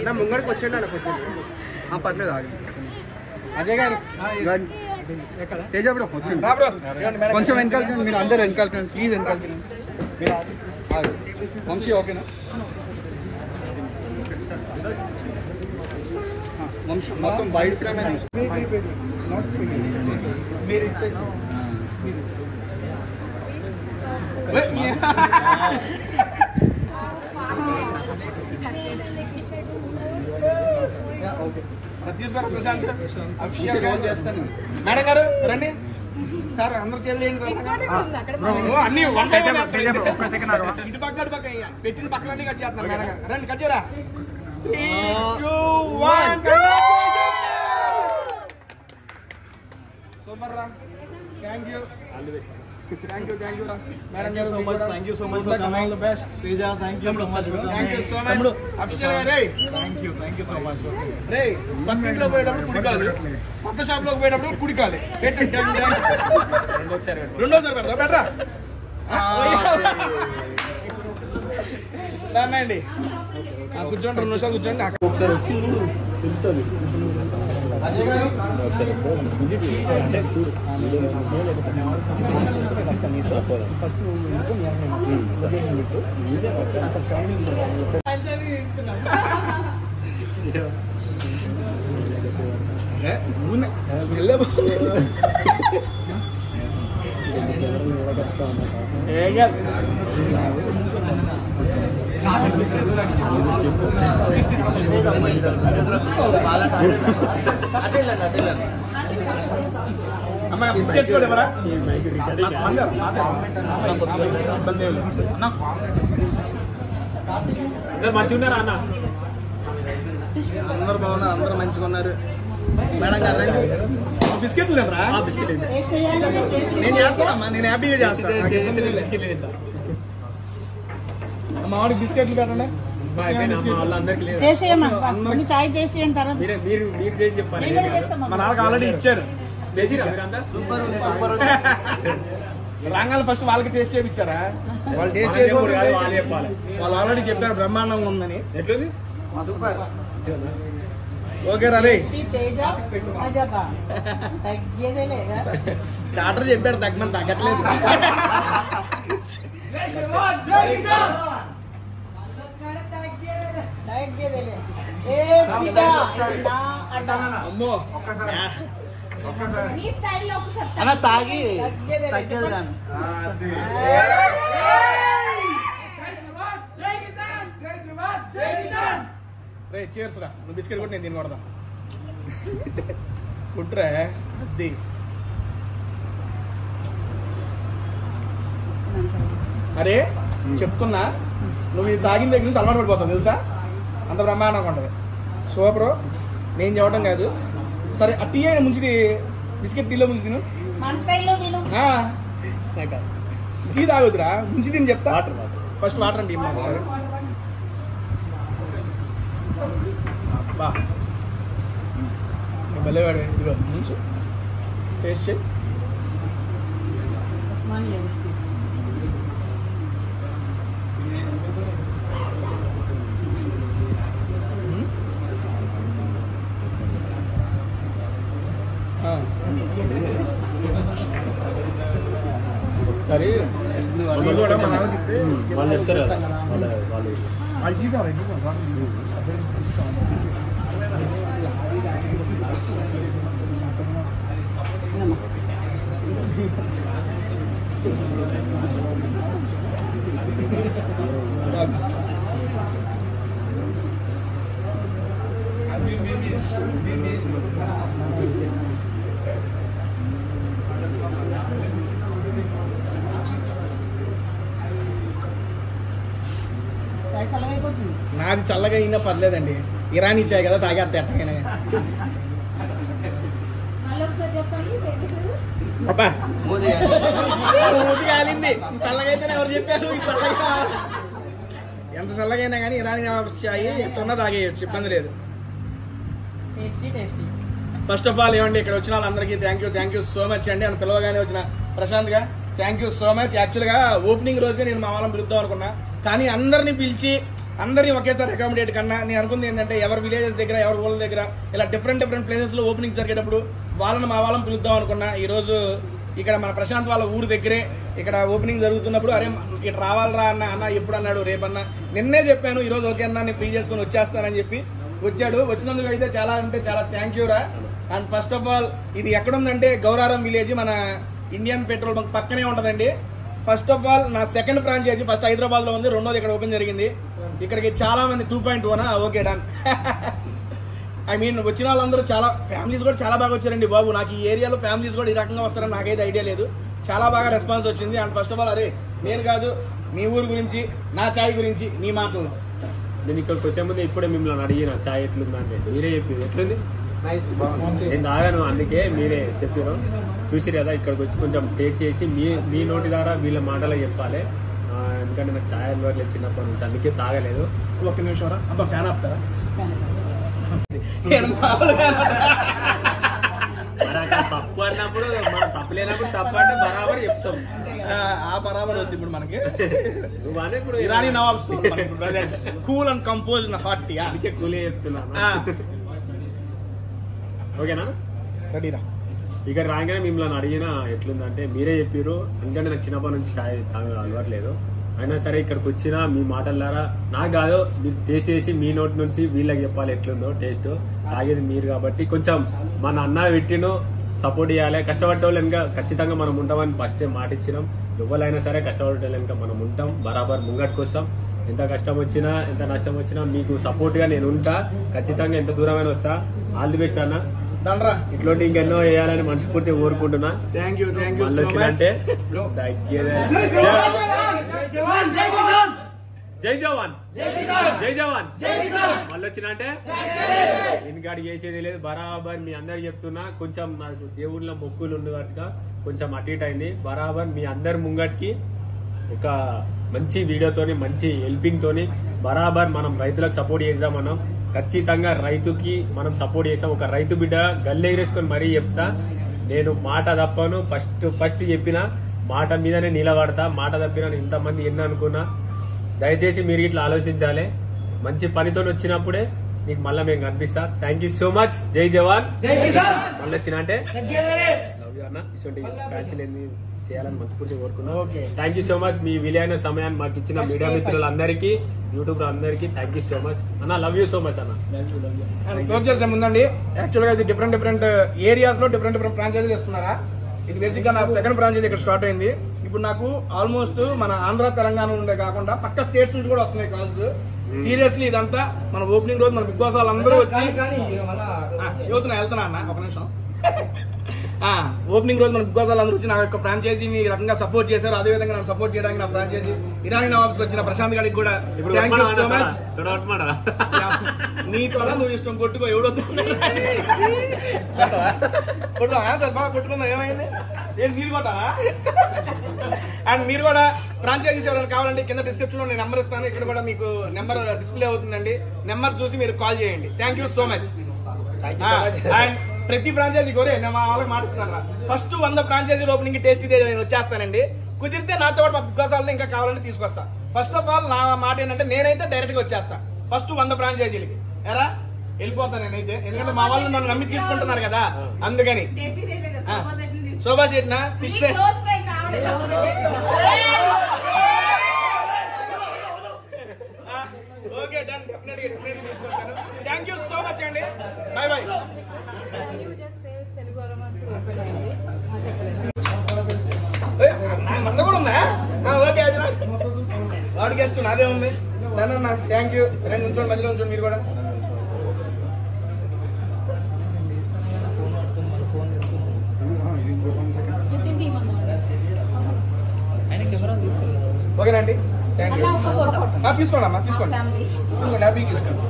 నా ముంగడికి వచ్చండి అన్న కొంచెం పర్లేదు ఆగి అజయ్ గారు తేజ బ్రో వచ్చండి కొంచెం వెనకాల మీరు అందరు వెనకాల ప్లీజ్ వెనకాల మీరు వంశీ ఓకేనా వంశీ మొత్తం వైడ్ ఫ్రేమ్ మీరు ఇచ్చేసి సతీష్ గారు ప్రశాంత్ చేస్తాను మేడం గారు రండి సార్ అందరు చేయండి సార్ అన్ని ఒక్క సెకండ్ ఇటు పక్క అటు పక్క పెట్టిన పక్కలన్నీ కట్ చేస్తున్నారు మేడం గారు రండి కట్ చేయరా 3, 2, 1 సూపర్ రా థ్యాంక్ యూ Thank you రా మేడం గారు so much thank you so much for all the best Teja thank you so much official రే థాంక్యూ సో మచ్ రే పక్కలో పోయేటప్పుడు కుడికాలి కొత్త షాప్ లోకి పోయేటప్పుడు కుడికాలి రెండోసారి పెడతా బెటరా దాన్నండి కూర్చోండి 2 నిమిషాలు కూర్చోండి ఒకసారి వచ్చి తెలుస్తుంది అజయ్ గారు అంటే చూడు అమ్మా బిస్కెట్స్ కూడా ఇవ్వరా మంచిగా ఉన్నారా అన్న అందరు బాగున్నారు అందరూ మంచిగా ఉన్నారు మేడం గారు బిస్కెట్ లేవరా నేను చేస్తానమ్మా నేను హ్యాపీగా చేస్తాను మా వాడికి బిస్కెట్లు పెట్టండి మా నాన్నకి ఆల్రెడీ ఇచ్చారు రాగాలు ఫస్ట్ వాళ్ళకి టేస్ట్ చేయించారా వాళ్ళు టేస్ట్ చేసి వాళ్ళు ఆల్రెడీ చెప్పారు బ్రహ్మాండంగా ఉందని ఎట్లుంది ఓకే రా డాక్టర్ చెప్పాడు తగ్గమని తగ్గట్లేదు అమ్మో అన్న తాగి తగ్గేది రాను రే చేర్స్ రా నువ్వు బిస్కెట్ కూడా నేను తిని కొడదా కుట్రే అది అరే చెప్తున్నా నువ్వు ఇది తాగిన దగ్గర నుంచి అలవాటు పడిపోతావు తెలుసా అంత బ్రహ్మాండంగా ఉంటుంది సూపర్ నేను చెప్పడం కాదు సరే ఆ టీ అయినా ముంచి బిస్కెట్ టీలో ముంచి తిను టీ తాగొద్దురా ముంచి తిని చెప్తా ఫస్ట్ వాటర్ అంటే ఇమ్మా సరే బా భలేవాడు ఇదిగో ముంచు టేస్ట్ చేయి సరే వాళ్ళు చెప్తారు కదా నాది చల్లగా అయినా పర్లేదండి ఇరానీ చాయ్ కదా తాగేస్తా ఎట్టకైనా మూతి కాలింది చల్లగా అయితేనే ఎవరు చెప్పారు చల్లగా ఎంత చల్లగైనా కానీ ఇరానీ చాయ్ ఎట్టున్నా తాగేయచ్చు ఇబ్బంది లేదు ఫస్ట్ ఆఫ్ ఆల్ ఏమండి ఇక్కడ వచ్చిన వాళ్ళందరికీ థ్యాంక్ యూ సో మచ్ అండి అని పిలవగానే వచ్చిన ప్రశాంత్ గా థ్యాంక్ యూ సో మచ్. యాక్చువల్గా ఓపెనింగ్ రోజే నేను మా వాళ్ళని పిలుద్దాం అనుకున్నా, కానీ అందరినీ పిలిచి అందరినీ ఒకేసారి అకామిడేట్ కన్నా నేను అనుకుంది ఏంటంటే ఎవరి విలేజెస్ దగ్గర ఎవరి ఊళ్ళ దగ్గర ఇలా డిఫరెంట్ ప్లేసెస్ లో ఓపెనింగ్ జరిగేటప్పుడు వాళ్ళని మా వాళ్ళని పిలుద్దాం అనుకున్నా. ఈ రోజు ఇక్కడ మన ప్రశాంత్ వాళ్ళ ఊరు దగ్గరే ఇక్కడ ఓపెనింగ్ జరుగుతున్నప్పుడు అరే ఇక్కడ రావాలరా అన్న ఎప్పుడు అన్నాడు, రేపన్నా. నిన్నే చెప్పాను ఈ రోజు ఓకే అన్నా నేను ఫ్రీ చేసుకుని వచ్చేస్తానని చెప్పి వచ్చాడు. వచ్చినందుకు అయితే చాలా అంటే చాలా థ్యాంక్ యూ రా. అండ్ ఫస్ట్ ఆఫ్ ఆల్ ఇది ఎక్కడుందంటే గౌరారం విలేజ్, మన ఇండియన్ పెట్రోల్ బంక్ పక్కనే ఉంటదండి. ఫస్ట్ ఆఫ్ ఆల్ నా సెకండ్ ఫ్రాంచైజీ ఫస్ట్ హైదరాబాద్ లో ఉంది, రెండోది ఇక్కడ ఓపెన్ జరిగింది. ఇక్కడికి చాలా మంది 2.1 ఓకే డన్. ఐ మీన్ వచ్చిన వాళ్ళందరూ చాలా ఫ్యామిలీస్ కూడా చాలా బాగా వచ్చారండి బాబు. నాకు ఈ ఏరియాలో ఫ్యామిలీస్ కూడా ఈ రకంగా వస్తారని నాకైతే ఐడియా లేదు. చాలా బాగా రెస్పాన్స్ వచ్చింది. అండ్ ఫస్ట్ ఆఫ్ ఆల్ అరే నేను కాదు మీ ఊరు గురించి నా ఛాయ్ గురించి నీ మాటలు. నేను ఇక్కడికి వచ్చే ముందు ఇప్పుడే మిమ్మల్ని అడిగిన ఛాయ్ ఎట్లుందా అంటే మీరే చెప్పారు ఎట్లుంది. నేను తాగాను అందుకే మీరే చెప్పారు. చూసిరు కదా ఇక్కడికి వచ్చి కొంచెం టేస్ట్ చేసి మీ నోటి ద్వారా వీళ్ళ మాటలు చెప్పాలి. ఎందుకంటే నాకు ఛాయ్ అలవాటు లేదు చిన్నప్పటి నుంచి, అందుకే తాగలేదు. ఒక్క నిమిషం రా అబ్బా ఫ్యాన్ ఆపుతారా. తప్పు అన్నప్పుడు మనం తప్పు లేనప్పుడు తప్పు అంటే బరాబర్ చెప్తాం. ఆ బరాబర్ వద్దు ఇప్పుడు మనకి. నువ్వు ఇప్పుడు Irani nawabs cool and compose hot అందుకే కూలే చెప్తున్నాను. ఓకేనా రెడీరా. ఇక్కడ రాగానే మిమ్మల్ని అడిగిన ఎట్లుందంటే మీరే చెప్పారు. ఎందుకంటే నాకు చిన్నప్పటి నుంచి ఛాయ్ తాగడం అలవాట్లేదు. అయినా సరే ఇక్కడికి వచ్చినా మీ మాటల ద్వారా నాకు కాదు మీరు టేస్ట్ చేసి మీ నోటి నుంచి వీళ్ళకి చెప్పాలి ఎట్లుందో టేస్ట్. తాగేది మీరు కాబట్టి కొంచెం మన అన్న పెట్టినో సపోర్ట్ చేయాలి. కష్టపడ్డోళ్ళు వెనుక ఖచ్చితంగా మనం ఉంటామని ఫస్ట్ మాట ఇచ్చినాం. ఎవరైనా సరే కష్టపడ్డోళ్ళు వెనుక మనం ఉంటాం, బరాబర్ ముంగట్టుకు వస్తాం. ఎంత కష్టం వచ్చినా ఎంత నష్టం వచ్చినా మీకు సపోర్ట్గా నేను ఉంటా. ఖచ్చితంగా ఎంత దూరమైనా వస్తా. ఆల్ ది బెస్ట్ అన్న. ఇట్లాంటి ఇంకెన్నో వేయాలని మనస్ఫూర్తిగా కోరుకుంటున్నా. థ్యాంక్ యూ మళ్ళీ వచ్చినంటే జై జవాన్ జై జవాన్ మళ్ళీ వచ్చినంటే ఇంటికాడికి చేసేది లేదు. బరాబర్ మీ అందరికి చెప్తున్నా. కొంచెం నాకు దేవుళ్ళ మొక్కులు ఉన్నట్టుగా కొంచెం అటు ఇటు అయింది. బరాబర్ మీ అందరి ముంగటికి ఒక మంచి వీడియోతోని మంచి హెల్పింగ్ తోని బరాబర్ మనం రైతులకు సపోర్ట్ చేద్దాం. మనం ఖచ్చితంగా రైతుకి మనం సపోర్ట్ చేసాం. ఒక రైతు బిడ్డ గల్లెగిరేసుకొని మరీ చెప్తా, నేను మాట తప్పను. ఫస్ట్ చెప్పిన మాట మీదనే నిలబడతా. మాట తప్పిన ఇంతమంది ఎన్ని అనుకున్నా. దయచేసి మీరు ఇట్లా ఆలోచించాలి. మంచి పనితో వచ్చినప్పుడే నీకు మళ్ళీ మేము కనిపిస్తా. Thank you so much. జై జవాన్ మళ్ళీ వచ్చిన అంటే లవ్ యూ అన్న. ఇటువంటి ఫ్యాన్సీలు చేయాలని మనస్ఫూర్తిగా కోరుకున్నాం. Thank you so much. మీ విలువైన సమయాన్ని మాకు ఇచ్చిన మీడియా మిత్రులందరికీ యూట్యూబ్ అందరికీ థ్యాంక్ యూ సో మచ్ అన్న. లవ్ యూ సో మచ్ అన్న. క్లోజ్ చేసే ముందండి యాక్చువల్గా ఇది డిఫరెంట్ ఏరియాస్ లో డిఫరెంట్ ఫ్రాంచైజీలు ఇస్తున్నారా. ఇది బేసిక్ గా నా సెకండ్ ఫ్రాంచైజీ ఇక్కడ స్టార్ట్ అయింది. ఇప్పుడు నాకు ఆల్మోస్ట్ మన ఆంధ్ర తెలంగాణ ఉండే కాకుండా పక్క స్టేట్స్ నుంచి కూడా వస్తున్నాయి కాల్స్. సీరియస్లీ ఇదంతా మన ఓపెనింగ్ రోజు మన బిగ్ బాస్ వాళ్ళందరూ వచ్చి వెళ్తున్నా అన్న ఒక నిమిషం. ఓపెనింగ్ రోజు మన బిగ్ బాస్ వాళ్ళందరూ వచ్చి నా యొక్క ఫ్రాంచైజీని ఈ రకంగా సపోర్ట్ చేశారు. అదే విధంగా నాకు సపోర్ట్ చేయడానికి నా ఫ్రాంచైజీ ఇరానీ నవాబ్స్ వచ్చిన ప్రశాంత్ గారికి కూడా థ్యాంక్ యూ సో మచ్. నీతో నువ్వు ఇష్టం కొట్టుకో ఎవడొద్దు సార్ బాగా కొట్టుకున్నా ఏమైంది ఏం మీరు కూడా. అండ్ మీరు కూడా ఫ్రాంచైజీస్ ఎవరైనా కావాలంటే కింద డిస్క్రిప్షన్ లో నేను నెంబర్ ఇస్తాను. ఇక్కడ కూడా మీకు నెంబర్ డిస్ప్లే అవుతుందండి. నెంబర్ చూసి మీరు కాల్ చేయండి. Thank you so much. And ప్రతి ఫ్రాంచైజీ కోరే నేను మా వాళ్ళకి మాటిస్తున్నాను. ఫస్ట్ 100 ఫ్రాంచైజీ ఓపెనింగ్ టేస్ట్ ఇదే నేను వచ్చేస్తానండి. కుదిరితే నాతో పాటు మా బిగ్ బాస్ వాళ్ళని ఇంకా కావాలంటే తీసుకొస్తా. ఫస్ట్ ఆఫ్ ఆల్ నా మాట ఏంటంటే నేనైతే డైరెక్ట్ గా వచ్చేస్తా ఫస్ట్ 100 ఫ్రాంచైజీలకి. ఎరా వెళ్ళిపోతాను నేనైతే, ఎందుకంటే మా వాళ్ళు నన్ను నమ్మి తీసుకుంటున్నారు కదా. అందుకని శోభా సెట్ నా ఫిక్స్. Okay done. డెఫినెట్లీ తీసుకొస్తాను. థ్యాంక్ యూ సో మచ్ అండి. Bye bye. మంద కూడా ఉందా? ఓకే అది వాడు గెస్ట్ నాదే ఉంది. నన్న థ్యాంక్ యూ. రెండు ఉంచండి, మధ్యలో ఉంచండి మీరు కూడా. ఓకేనండి థ్యాంక్ యూ. తీసుకోండి అమ్మా తీసుకోండి హ్యాపీ తీసుకోండి.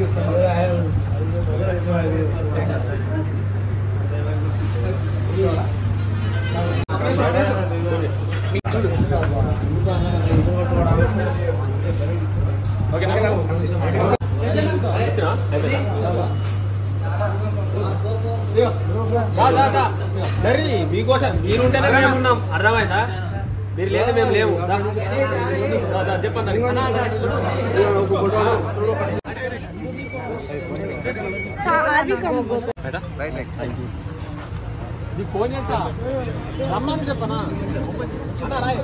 యూ సో మీకోసం మీరుంటేనే మేము ఉన్నాం, అర్థమైందా? మీరు లేదు మేము లేవు. చెప్పండి ఫోన్ చేస్తా రమ్మని చెప్పనా అన్నా రాయ్.